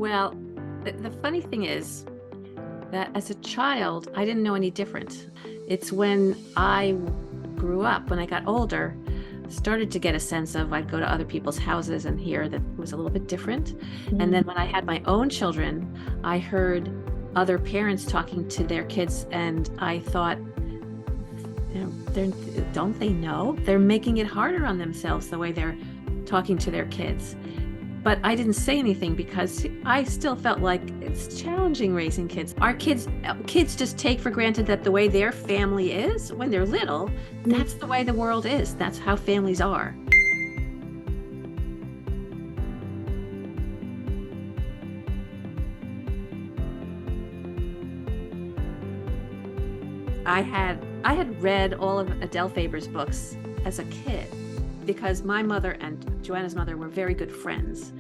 Well, the funny thing is that as a child, I didn't know any different. It's when I grew up, when I got older, started to get a sense of, I'd go to other people's houses and hear that it was a little bit different. And then when I had my own children, I heard other parents talking to their kids, and I thought, don't they know? They're making it harder on themselves the way they're talking to their kids. But I didn't say anything because I still felt like it's challenging raising kids. Our kids just take for granted that the way their family is when they're little, that's the way the world is. That's how families are. I had read all of Adele Faber's books as a kid, because my mother and Joanna's mother were very good friends.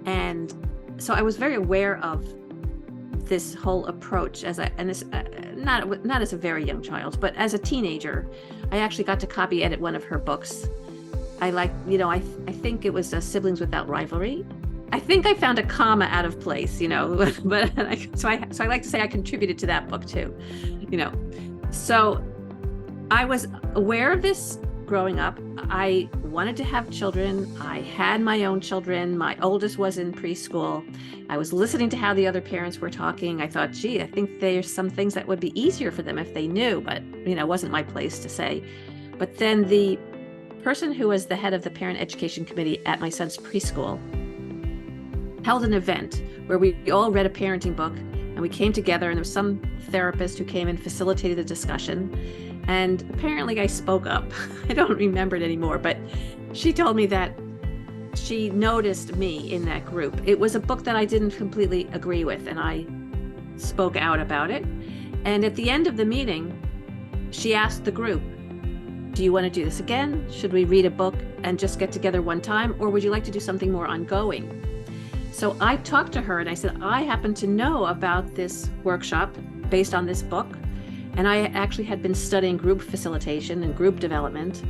And so I was very aware of this whole approach not as a very young child, but as a teenager. I actually got to copy edit one of her books. I think it was Siblings Without Rivalry. I think I found a comma out of place, but so I like to say I contributed to that book too, So I was aware of this growing up. I wanted to have children. I had my own children. My oldest was in preschool. I was listening to how the other parents were talking. I thought, gee, I think there's some things that would be easier for them if they knew, but it wasn't my place to say. But then the person who was the head of the parent education committee at my son's preschool held an event where we all read a parenting book, and we came together, and there was some therapist who came and facilitated the discussion. And apparently I spoke up. I don't remember it anymore, but she told me that she noticed me in that group. It was a book that I didn't completely agree with, and I spoke out about it. And at the end of the meeting, she asked the group, do you want to do this again? Should we read a book and just get together one time? Or would you like to do something more ongoing? So I talked to her and I said, I happen to know about this workshop based on this book. And I actually had been studying group facilitation and group development.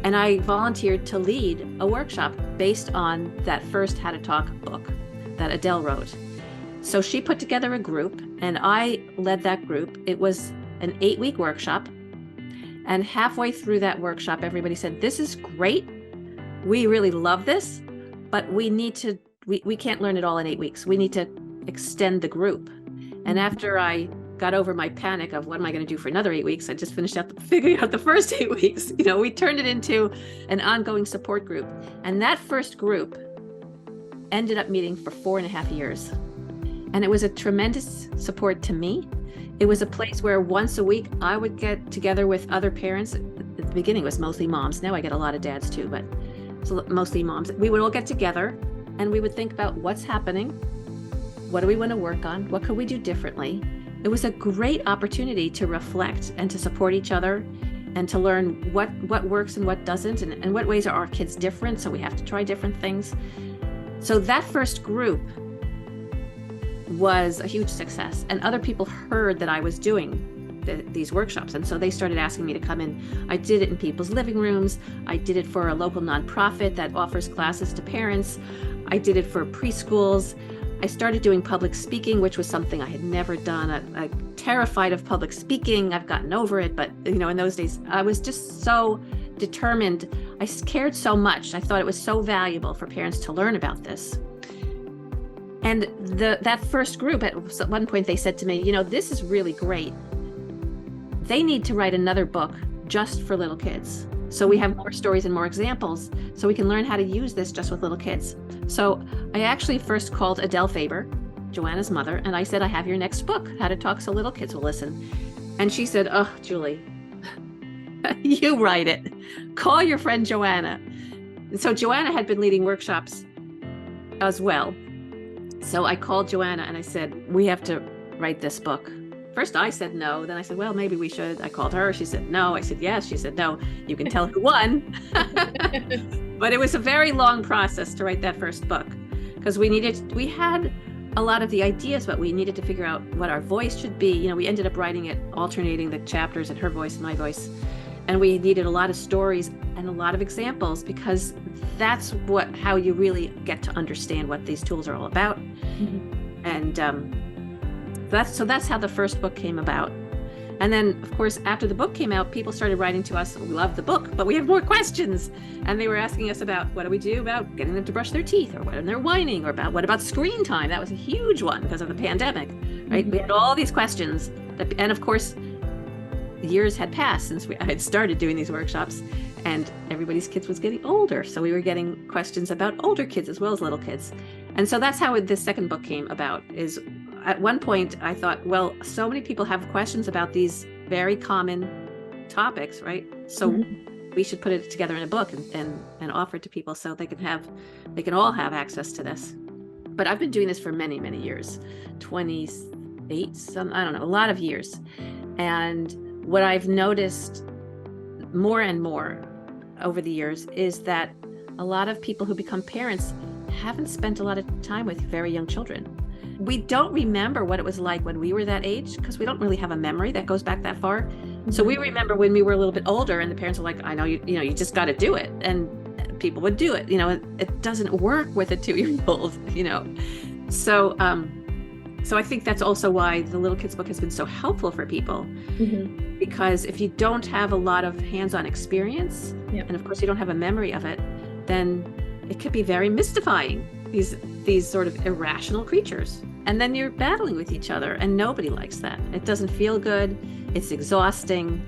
And I volunteered to lead a workshop based on that first How to Talk book that Adele wrote. So she put together a group and I led that group. It was an 8-week workshop. And halfway through that workshop, everybody said, this is great. We really love this, but we can't learn it all in 8 weeks. We need to extend the group. And after I got over my panic of what am I going to do for another 8 weeks, I just figuring out the first 8 weeks. We turned it into an ongoing support group. And that first group ended up meeting for 4.5 years. And it was a tremendous support to me. It was a place where once a week I would get together with other parents. At the beginning it was mostly moms. Now I get a lot of dads too, but it's mostly moms. We would all get together and we would think about what's happening. What do we want to work on? What could we do differently? It was a great opportunity to reflect and to support each other and to learn what works and what doesn't, and what ways are our kids different, so we have to try different things. So that first group was a huge success, and other people heard that I was doing these workshops, and so they started asking me to come in. I did it in people's living rooms. I did it for a local nonprofit that offers classes to parents. I did it for preschools. I started doing public speaking, which was something I had never done. I'm terrified of public speaking. I've gotten over it, but in those days, I was just so determined. I cared so much. I thought it was so valuable for parents to learn about this. And that first group, at one point, they said to me, this is really great. They need to write another book just for little kids. So we have more stories and more examples, so we can learn how to use this just with little kids. So I actually first called Adele Faber, Joanna's mother, and I said, I have your next book, How to Talk So Little Kids Will Listen. And she said, oh, Julie, you write it. Call your friend Joanna. And so Joanna had been leading workshops as well. So I called Joanna and I said, we have to write this book. First I said no, then I said, well, maybe we should. I called her, she said no. I said yes, she said no. You can tell who won. But it was a very long process to write that first book, because we had a lot of the ideas, but we needed to figure out what our voice should be. We ended up writing it, alternating the chapters in her voice and my voice. And we needed a lot of stories and a lot of examples, because that's how you really get to understand what these tools are all about. And that's how the first book came about. And then, of course, after the book came out, people started writing to us. We love the book, but we have more questions. And they were asking us about, what do we do about getting them to brush their teeth, or when they're whining, or about what about screen time? That was a huge one because of the pandemic, right? We had all these questions. And of course, years had passed since I had started doing these workshops, and everybody's kids was getting older. So we were getting questions about older kids as well as little kids. And so that's how this second book came about. Is at one point I thought, well, so many people have questions about these very common topics, right? So we should put it together in a book and offer it to people so they can all have access to this. But I've been doing this for many, many years, 28, I don't know, a lot of years. And what I've noticed more and more over the years is that a lot of people who become parents haven't spent a lot of time with very young children. We don't remember what it was like when we were that age, because we don't really have a memory that goes back that far. So we remember when we were a little bit older and the parents were like, I know, you just got to do it. And people would do it. It doesn't work with a 2-year-old, So I think that's also why the Little Kids book has been so helpful for people. Because if you don't have a lot of hands-on experience, and of course you don't have a memory of it, then it could be very mystifying, these sort of irrational creatures. And then you're battling with each other, and nobody likes that. It doesn't feel good. It's exhausting.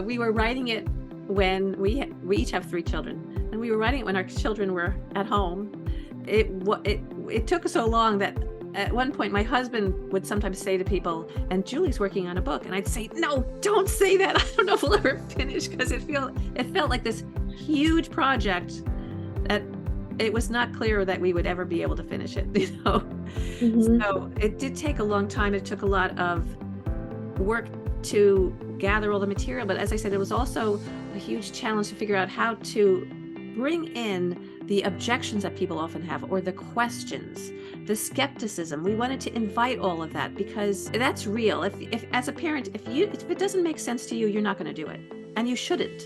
We were writing it when we each have 3 children, and we were writing it when our children were at home. It took so long that at one point my husband would sometimes say to people, and Julie's working on a book, and I'd say, no, don't say that. I don't know if we'll ever finish, because it felt like this huge project that it was not clear that we would ever be able to finish it, So it did take a long time. It took a lot of work to gather all the material, but as I said, it was also a huge challenge to figure out how to bring in the objections that people often have, or the questions, the skepticism. We wanted to invite all of that, because that's real. If as a parent, if it doesn't make sense to you, you're not going to do it, and you shouldn't.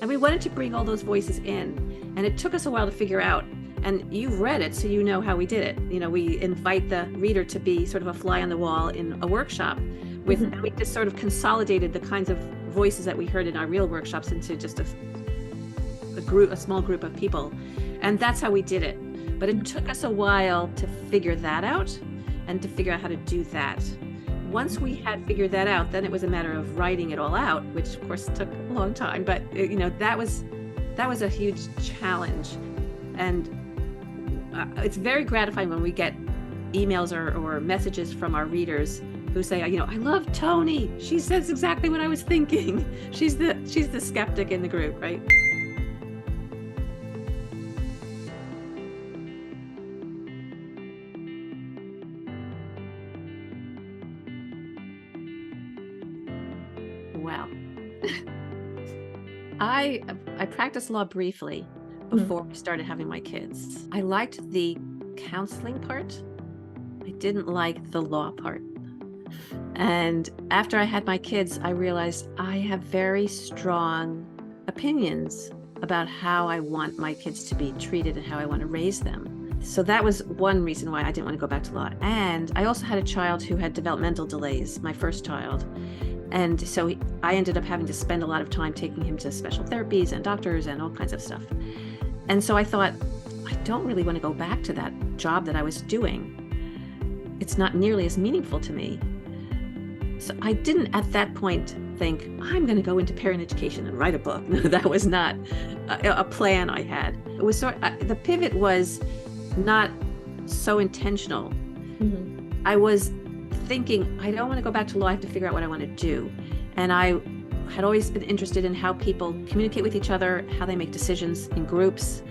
And we wanted to bring all those voices in, and it took us a while to figure out. And you've read it, so you know how we did it. We invite the reader to be sort of a fly on the wall in a workshop. We just sort of consolidated the kinds of voices that we heard in our real workshops into just a small group of people. And that's how we did it. But it took us a while to figure that out, and to figure out how to do that. Once we had figured that out, then it was a matter of writing it all out, which of course took a long time. But that was a huge challenge. And it's very gratifying when we get emails or messages from our readers who say, I love Tony. She says exactly what I was thinking. She's the skeptic in the group, right? Well, I practiced law briefly before I started having my kids. I liked the counseling part. I didn't like the law part. And after I had my kids, I realized I have very strong opinions about how I want my kids to be treated and how I want to raise them. So that was one reason why I didn't want to go back to law. And I also had a child who had developmental delays, my first child. And so I ended up having to spend a lot of time taking him to special therapies and doctors and all kinds of stuff. And so I thought, I don't really want to go back to that job that I was doing. It's not nearly as meaningful to me. So I didn't at that point think, I'm going to go into parent education and write a book. No, that was not a plan I had. It was the pivot was not so intentional. I was thinking, I don't want to go back to law. I have to figure out what I want to do. And I had always been interested in how people communicate with each other, how they make decisions in groups,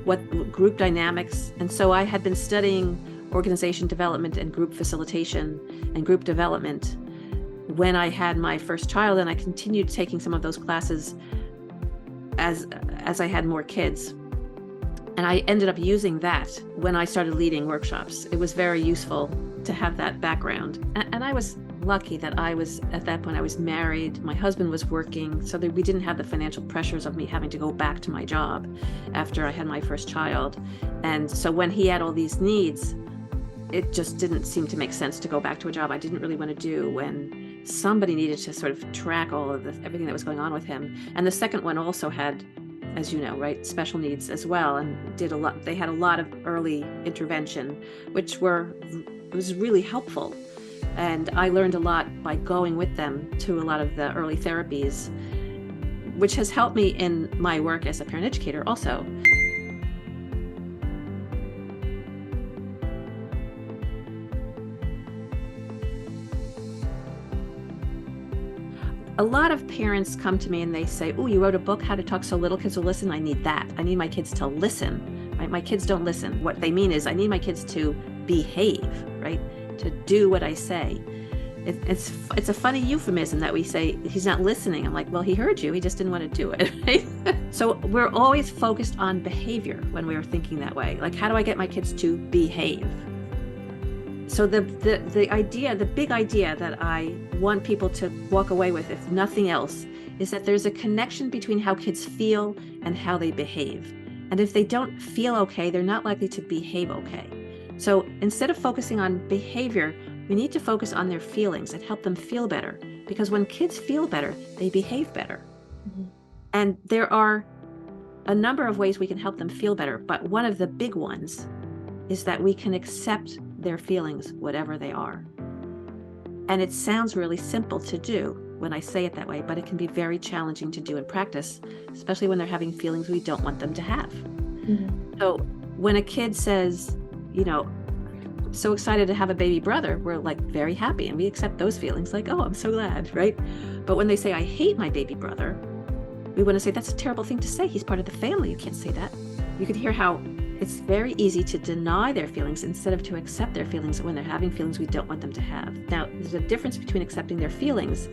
what group dynamics. And so I had been studying organization development and group facilitation and group development when I had my first child, and I continued taking some of those classes as I had more kids. And I ended up using that when I started leading workshops. It was very useful to have that background. And I was lucky that at that point, I was married. My husband was working, so that we didn't have the financial pressures of me having to go back to my job after I had my first child. And so when he had all these needs, it just didn't seem to make sense to go back to a job I didn't really want to do when somebody needed to sort of track all of everything that was going on with him. And the second one also had, as you know, right, special needs as well, and they had a lot of early intervention, which was really helpful. And I learned a lot by going with them to a lot of the early therapies, which has helped me in my work as a parent educator also. A lot of parents come to me and they say, oh, you wrote a book, How to Talk So Little Kids Will Listen. I need that. I need my kids to listen. Right? My kids don't listen. What they mean is I need my kids to behave, right? To do what I say. It's a funny euphemism that we say he's not listening. I'm like, well, he heard you. He just didn't want to do it, right? So we're always focused on behavior when we are thinking that way. Like, how do I get my kids to behave? So the big idea that I want people to walk away with, if nothing else, is that there's a connection between how kids feel and how they behave. And if they don't feel okay, they're not likely to behave okay. So instead of focusing on behavior, we need to focus on their feelings and help them feel better. Because when kids feel better, they behave better. Mm-hmm. And there are a number of ways we can help them feel better. But one of the big ones is that we can accept their feelings, whatever they are. And it sounds really simple to do when I say it that way, but it can be very challenging to do in practice, especially when they're having feelings we don't want them to have. Mm-hmm. So when a kid says, you know, so excited to have a baby brother, we're like very happy and we accept those feelings, like, oh, I'm so glad, right? But when they say, I hate my baby brother, we want to say, that's a terrible thing to say. He's part of the family. You can't say that. You can hear how it's very easy to deny their feelings instead of to accept their feelings when they're having feelings we don't want them to have. Now, there's a difference between accepting their feelings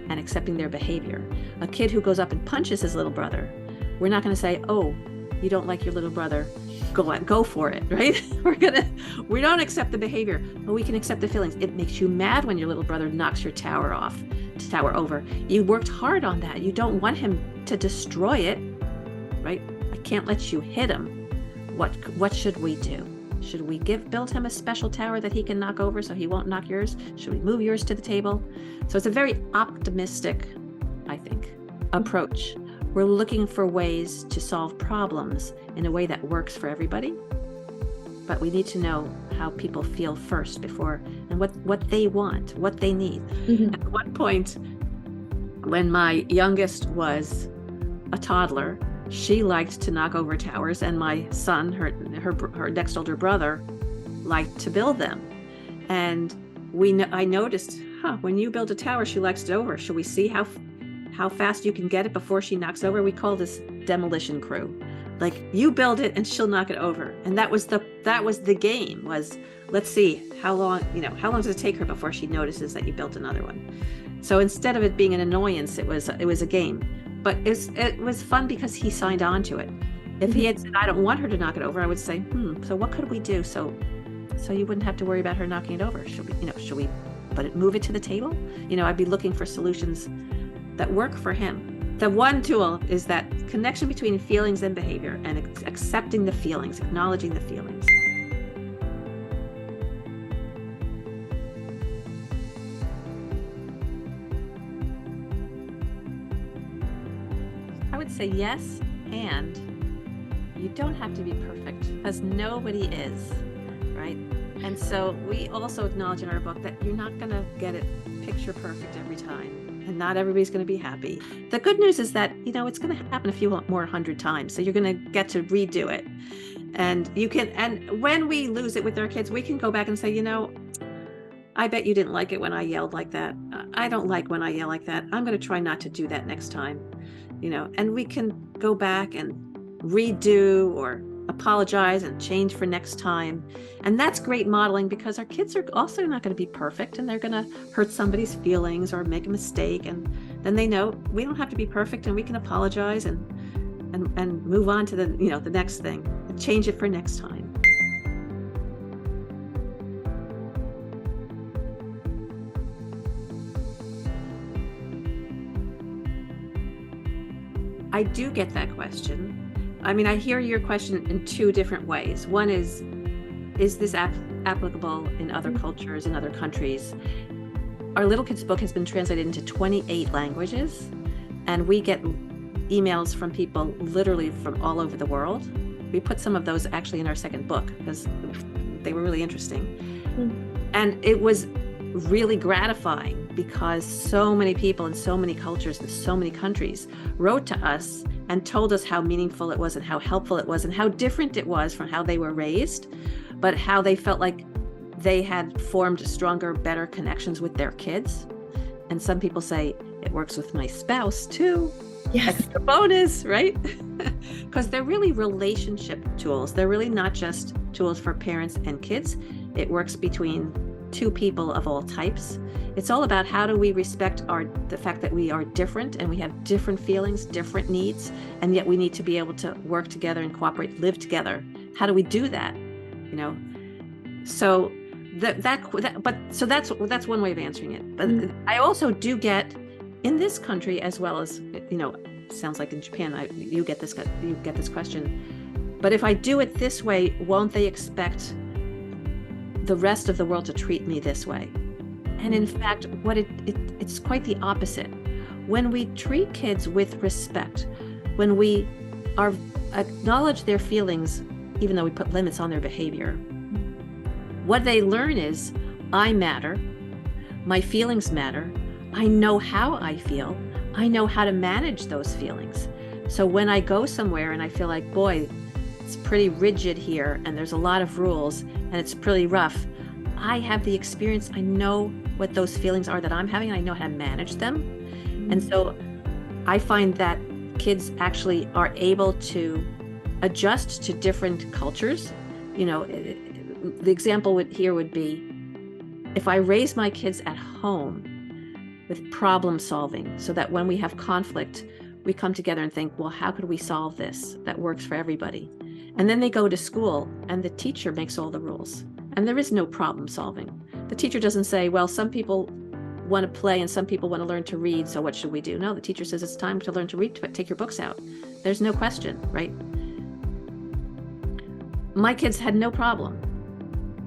and accepting their behavior. A kid who goes up and punches his little brother, we're not going to say, oh, you don't like your little brother, go for it, right? We don't accept the behavior, but we can accept the feelings. It makes you mad when your little brother knocks your tower over. You worked hard on that. You don't want him to destroy it, right? I can't let you hit him. What should we do? Should we build him a special tower that he can knock over so he won't knock yours? Should we move yours to the table? So it's a very optimistic, I think, approach. We're looking for ways to solve problems in a way that works for everybody, but we need to know how people feel first before, and what they want, what they need. Mm-hmm. At one point, when my youngest was a toddler, she liked to knock over towers, and my son, her next older brother, liked to build them. And I noticed, when you build a tower, she likes it over. Should we see how fast you can get it before she knocks over? We call this demolition crew. Like, you build it and she'll knock it over. And that was the game, was let's see how long does it take her before she notices that you built another one. So instead of it being an annoyance, it was a game. But it was fun because he signed on to it. If he had said, I don't want her to knock it over, I would say, so what could we do so you wouldn't have to worry about her knocking it over? Should we move it to the table? I'd be looking for solutions that work for him. The one tool is that connection between feelings and behavior, and accepting the feelings, acknowledging the feelings. I would say yes, and you don't have to be perfect, because nobody is, right? And so we also acknowledge in our book that you're not going to get it picture perfect every time. And not everybody's going to be happy. The good news is that, it's going to happen a few more 100 times. So you're going to get to redo it. And when we lose it with our kids, we can go back and say, I bet you didn't like it when I yelled like that. I don't like when I yell like that. I'm going to try not to do that next time. And we can go back and redo or apologize and change for next time. And that's great modeling, because our kids are also not going to be perfect, and they're going to hurt somebody's feelings or make a mistake. And then they know we don't have to be perfect, and we can apologize and and move on to the next thing, and change it for next time. I do get that question. I mean, I hear your question in two different ways. One is this applicable in other cultures, in other countries? Our Little Kids book has been translated into 28 languages, and we get emails from people literally from all over the world. We put some of those actually in our second book because they were really interesting. And it was really gratifying because so many people in so many cultures and so many countries wrote to us and told us how meaningful it was and how helpful it was and how different it was from how they were raised, but how they felt like they had formed stronger, better connections with their kids. And some people say, it works with my spouse too. Yes. That's the bonus, right? Because they're really relationship tools. They're really not just tools for parents and kids. It works between two people of all types. It's all about how do we respect the fact that we are different and we have different feelings, different needs, and yet we need to be able to work together and cooperate, live together. How do we do that? So that's one way of answering it. But I also do get in this country as well as sounds like in Japan, you get this question. But if I do it this way, won't they expect the rest of the world to treat me this way? And in fact, it's quite the opposite. When we treat kids with respect, when we acknowledge their feelings, even though we put limits on their behavior, what they learn is, I matter, my feelings matter, I know how I feel, I know how to manage those feelings. So when I go somewhere and I feel like, boy, it's pretty rigid here and there's a lot of rules and it's pretty rough, I have the experience, I know what those feelings are that I'm having, and I know how to manage them. And so I find that kids actually are able to adjust to different cultures. The example here would be, if I raise my kids at home with problem solving, so that when we have conflict, we come together and think, well, how could we solve this that works for everybody? And then they go to school and the teacher makes all the rules. And there is no problem solving. The teacher doesn't say, well, some people want to play and some people want to learn to read, so what should we do? No, the teacher says it's time to learn to read, take your books out. There's no question, right? My kids had no problem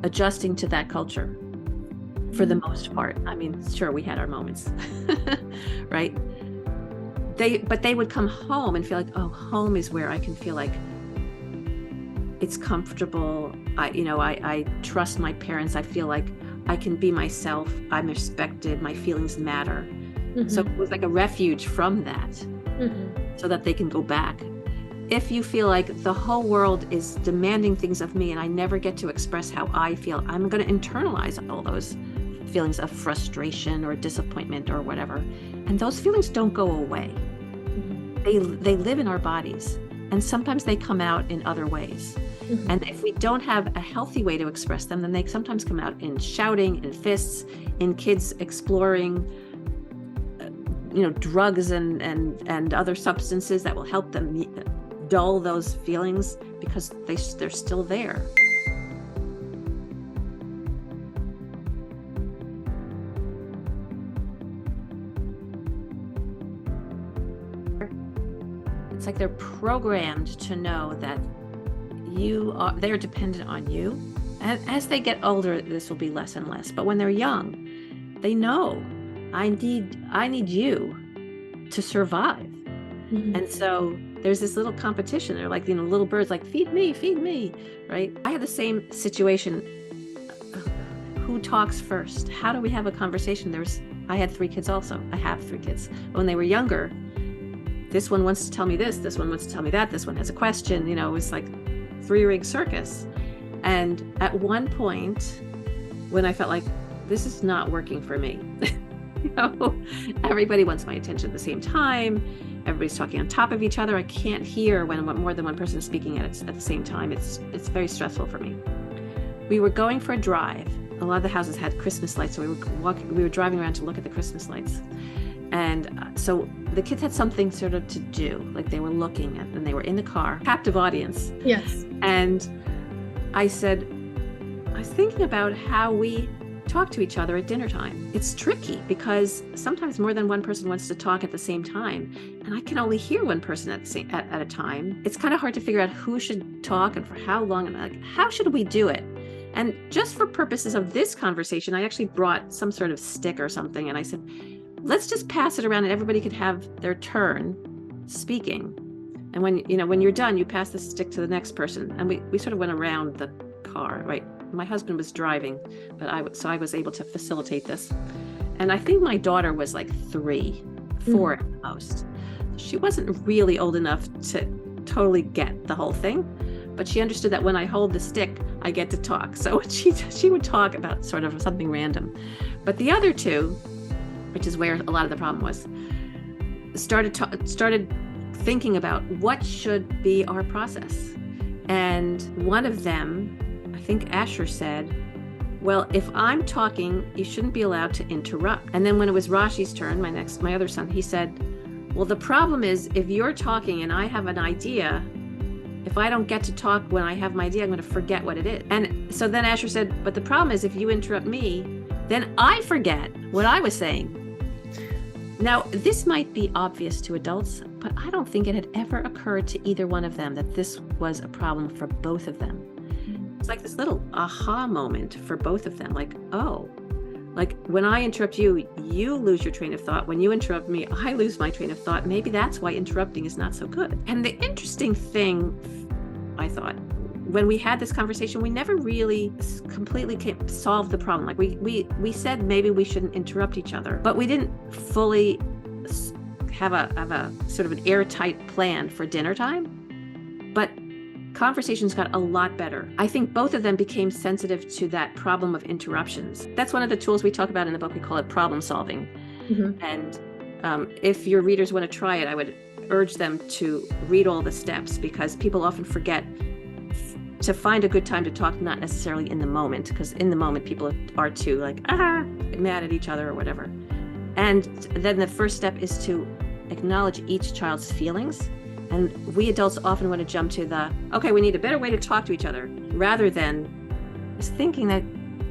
adjusting to that culture for the most part. I mean, sure, we had our moments, right? But they would come home and feel like, oh, home is where I can feel like it's comfortable. I trust my parents. I feel like I can be myself. I'm respected. My feelings matter. So it was like a refuge from that, so that they can go back. If you feel like the whole world is demanding things of me and I never get to express how I feel, I'm going to internalize all those feelings of frustration or disappointment or whatever. And those feelings don't go away. They live in our bodies. And sometimes they come out in other ways. And if we don't have a healthy way to express them, then they sometimes come out in shouting, in fists, in kids exploring, drugs and other substances that will help them dull those feelings because they're still there. It's like they're programmed to know that they're dependent on you. And as they get older, this will be less and less. But when they're young, they know I need you to survive. And so there's this little competition. They're like, little birds, like, feed me, right? I had the same situation. Who talks first? How do we have a conversation? I had 3 kids also. I have 3 kids. When they were younger, this one wants to tell me this one wants to tell me that, this one has a question, it was like 3-ring circus. And at one point, when I felt like this is not working for me, everybody wants my attention at the same time. Everybody's talking on top of each other. I can't hear when more than one person is speaking at the same time. It's very stressful for me. We were going for a drive. A lot of the houses had Christmas lights, so we were driving around to look at the Christmas lights. And so the kids had something sort of to do, like they were looking at, and they were in the car, captive audience. Yes. And I said, I was thinking about how we talk to each other at dinner time. It's tricky because sometimes more than one person wants to talk at the same time, and I can only hear one person at a time. It's kind of hard to figure out who should talk and for how long, and like, how should we do it? And just for purposes of this conversation, I actually brought some sort of stick or something, and I said, let's just pass it around and everybody could have their turn speaking. And when you're done, you pass the stick to the next person. And we sort of went around the car, right? My husband was driving, but I was able to facilitate this. And I think my daughter was like 3, 4 at the most. She wasn't really old enough to totally get the whole thing, but she understood that when I hold the stick, I get to talk. So she would talk about sort of something random. But the other two, which is where a lot of the problem was, started thinking about what should be our process. And one of them, I think Asher, said, well, if I'm talking, you shouldn't be allowed to interrupt. And then when it was Rashi's turn, my other son, he said, well, the problem is if you're talking and I have an idea, if I don't get to talk when I have my idea, I'm going to forget what it is. And so then Asher said, but the problem is if you interrupt me, then I forget what I was saying. Now, this might be obvious to adults, but I don't think it had ever occurred to either one of them that this was a problem for both of them. It's like this little aha moment for both of them. Like, oh, like when I interrupt you, you lose your train of thought. When you interrupt me, I lose my train of thought. Maybe that's why interrupting is not so good. And the interesting thing, I thought, when we had this conversation, we never really completely solve the problem. Like we said maybe we shouldn't interrupt each other, but we didn't fully have a sort of an airtight plan for dinner time. But conversations got a lot better. I think both of them became sensitive to that problem of interruptions. That's one of the tools we talk about in the book. We call it problem solving. Mm-hmm. And if your readers want to try it, I would urge them to read all the steps, because people often forget to find a good time to talk, not necessarily in the moment, because in the moment people are too mad at each other or whatever. And then the first step is to acknowledge each child's feelings. And we adults often want to jump to okay, we need a better way to talk to each other, rather than just thinking that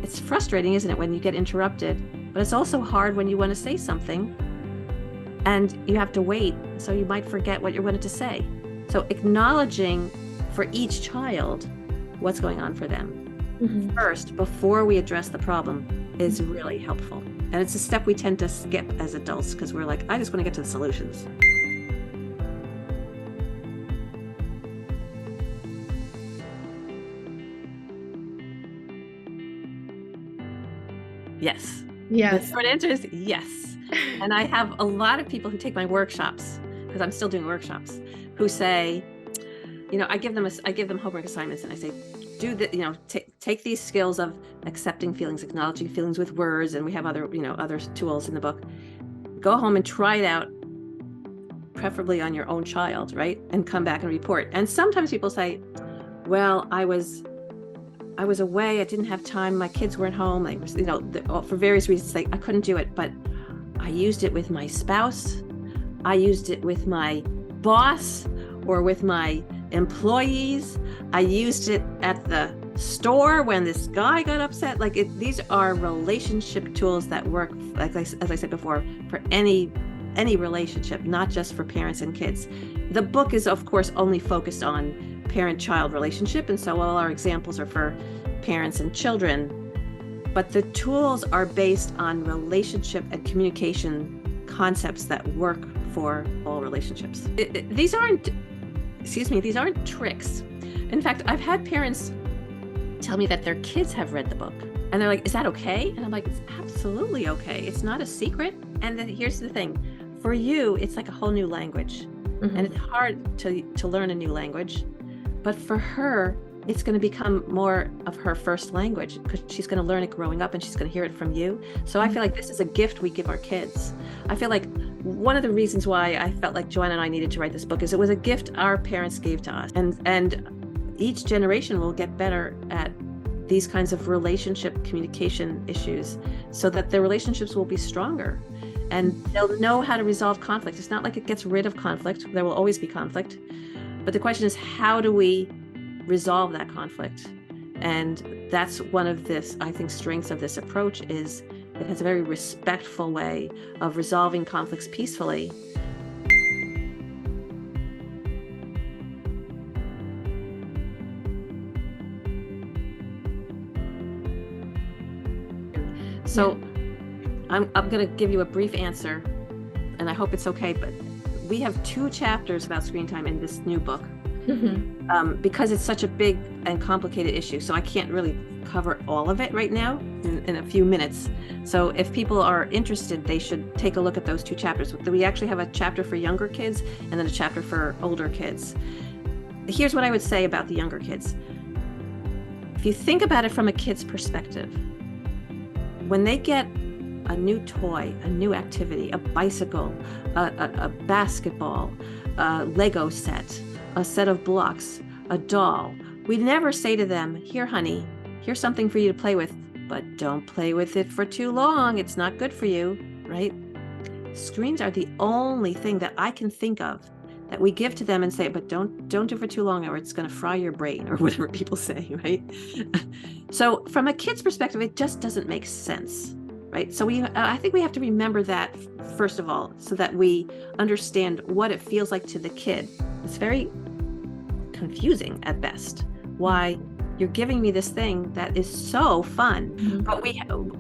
it's frustrating, isn't it, when you get interrupted, but it's also hard when you want to say something and you have to wait, so you might forget what you wanted to say. So acknowledging for each child what's going on for them first, before we address the problem, is really helpful. And it's a step we tend to skip as adults because we're like, I just want to get to the solutions. Yes. Yes. The short answer is yes. And I have a lot of people who take my workshops, because I'm still doing workshops, who say, I give them homework assignments, and I say, take these skills of accepting feelings, acknowledging feelings with words, and we have other tools in the book. Go home and try it out, preferably on your own child, right? And come back and report. And sometimes people say, well, I was away, I didn't have time, my kids weren't home, for various reasons, I couldn't do it, but I used it with my spouse, I used it with my boss or with my employees, I used it at the store when this guy got upset. These are relationship tools that work, as I said before, for any relationship, not just for parents and kids. The book is, of course, only focused on parent-child relationship, and so all our examples are for parents and children, but the tools are based on relationship and communication concepts that work for all relationships. These aren't tricks. In fact, I've had parents tell me that their kids have read the book, and they're like, is that okay? And I'm like, it's absolutely okay. It's not a secret. And then here's the thing, for you, it's like a whole new language, and it's hard to learn a new language. But for her, it's going to become more of her first language, because she's going to learn it growing up and she's going to hear it from you. So I feel like this is a gift we give our kids. I feel like one of the reasons why I felt like Joanna and I needed to write this book is it was a gift our parents gave to us. And each generation will get better at these kinds of relationship communication issues so that their relationships will be stronger. and they'll know how to resolve conflict. It's not like it gets rid of conflict. There will always be conflict. But the question is, how do we resolve that conflict? And that's one of this, I think, strengths of this approach is it has a very respectful way of resolving conflicts peacefully. So I'm going to give you a brief answer, and I hope it's okay, but we have 2 chapters about screen time in this new book because it's such a big and complicated issue. So I can't really cover all of it right now in a few minutes. So if people are interested, they should take a look at those 2 chapters. We actually have a chapter for younger kids and then a chapter for older kids. Here's what I would say about the younger kids. If you think about it from a kid's perspective, when they get a new toy, a new activity, a bicycle, a basketball, a Lego set, a set of blocks, a doll, we never say to them, here, honey, here's something for you to play with, but don't play with it for too long. It's not good for you, right? Screens are the only thing that I can think of that we give to them and say, but don't do it for too long or it's going to fry your brain or whatever people say, right? So from a kid's perspective, it just doesn't make sense, right? So I think we have to remember that first of all, so that we understand what it feels like to the kid. It's very confusing at best. Why you're giving me this thing that is so fun, but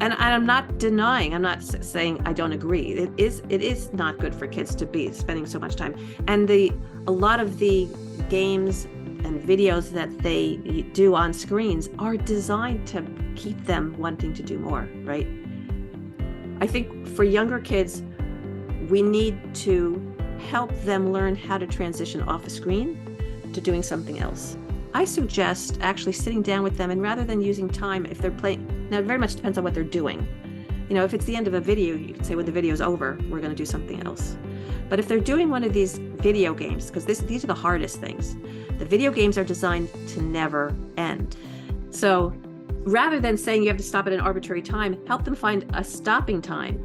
and I'm not denying, I'm not saying I don't agree. It is not good for kids to be spending so much time. And a lot of the games and videos that they do on screens are designed to keep them wanting to do more, right? I think for younger kids, we need to help them learn how to transition off a screen to doing something else. I suggest actually sitting down with them, and rather than using time, if they're playing, now it very much depends on what they're doing. You know, if it's the end of a video, you can say when the video's over, we're going to do something else. But if they're doing one of these video games, because these are the hardest things, the video games are designed to never end. So rather than saying you have to stop at an arbitrary time, help them find a stopping time.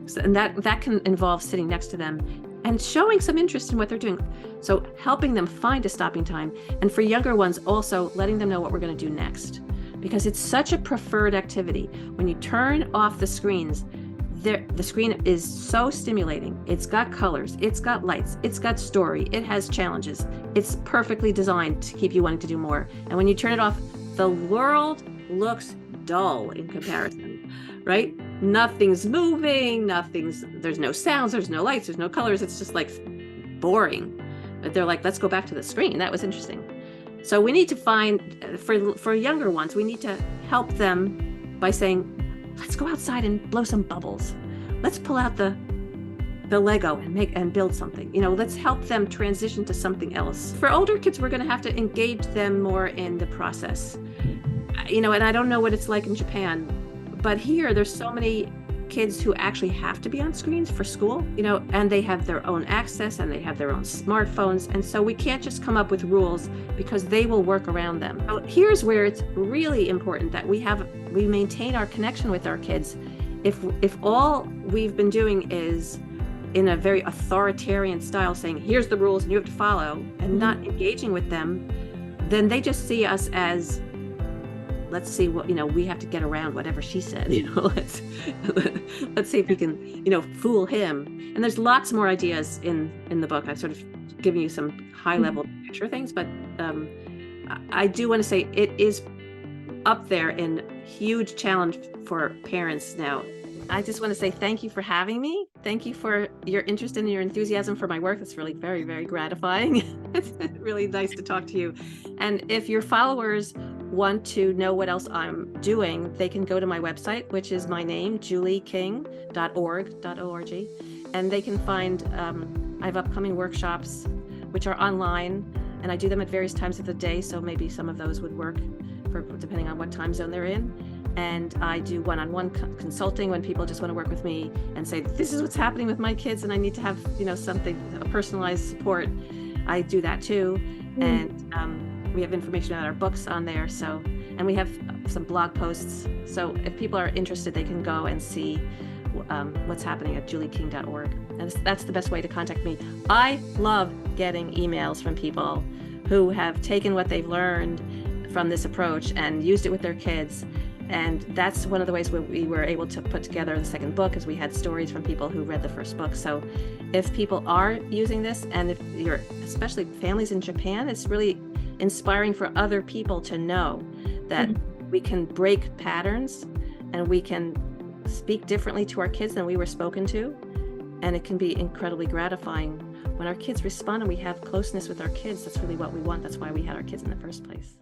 So, and that can involve sitting next to them and showing some interest in what they're doing. So helping them find a stopping time. And for younger ones, also letting them know what we're going to do next. Because it's such a preferred activity. When you turn off the screens, the screen is so stimulating. It's got colors, it's got lights, it's got story, it has challenges. It's perfectly designed to keep you wanting to do more. And when you turn it off, the world looks dull in comparison, right? Nothing's moving, there's no sounds, there's no lights, there's no colors. It's just like boring. But they're like, let's go back to the screen. That was interesting. So we need to find, for younger ones, we need to help them by saying, let's go outside and blow some bubbles. Let's pull out the Lego and build something. You know, let's help them transition to something else. For older kids, we're going to have to engage them more in the process. You know, and I don't know what it's like in Japan, but here there's so many kids who actually have to be on screens for school, you know, and they have their own access and they have their own smartphones. And so we can't just come up with rules because they will work around them. So here's where it's really important that we maintain our connection with our kids. If all we've been doing is in a very authoritarian style saying, here's the rules and you have to follow, and not engaging with them, then they just see us as, let's see what, you know, we have to get around whatever she said, you know, let's see if we can, you know, fool him. And there's lots more ideas in the book. I've sort of given you some high level picture things, but I do want to say it is up there in huge challenge for parents now. I just want to say thank you for having me. Thank you for your interest and your enthusiasm for my work. It's really very, very gratifying. It's really nice to talk to you. And if your followers want to know what else I'm doing, they can go to my website, which is my name, julieking.org. And they can find, I have upcoming workshops, which are online, and I do them at various times of the day. So maybe some of those would work depending on what time zone they're in. And I do one-on-one consulting when people just want to work with me and say, this is what's happening with my kids and I need to have, you know, a personalized support. I do that too. And we have information about our books on there. And we have some blog posts. So if people are interested, they can go and see what's happening at julieking.org. And that's the best way to contact me. I love getting emails from people who have taken what they've learned from this approach and used it with their kids. And that's one of the ways we were able to put together the second book, is we had stories from people who read the first book. So if people are using this, and if you're, especially families in Japan, it's really inspiring for other people to know that we can break patterns and we can speak differently to our kids than we were spoken to. And it can be incredibly gratifying when our kids respond and we have closeness with our kids. That's really what we want. That's why we had our kids in the first place.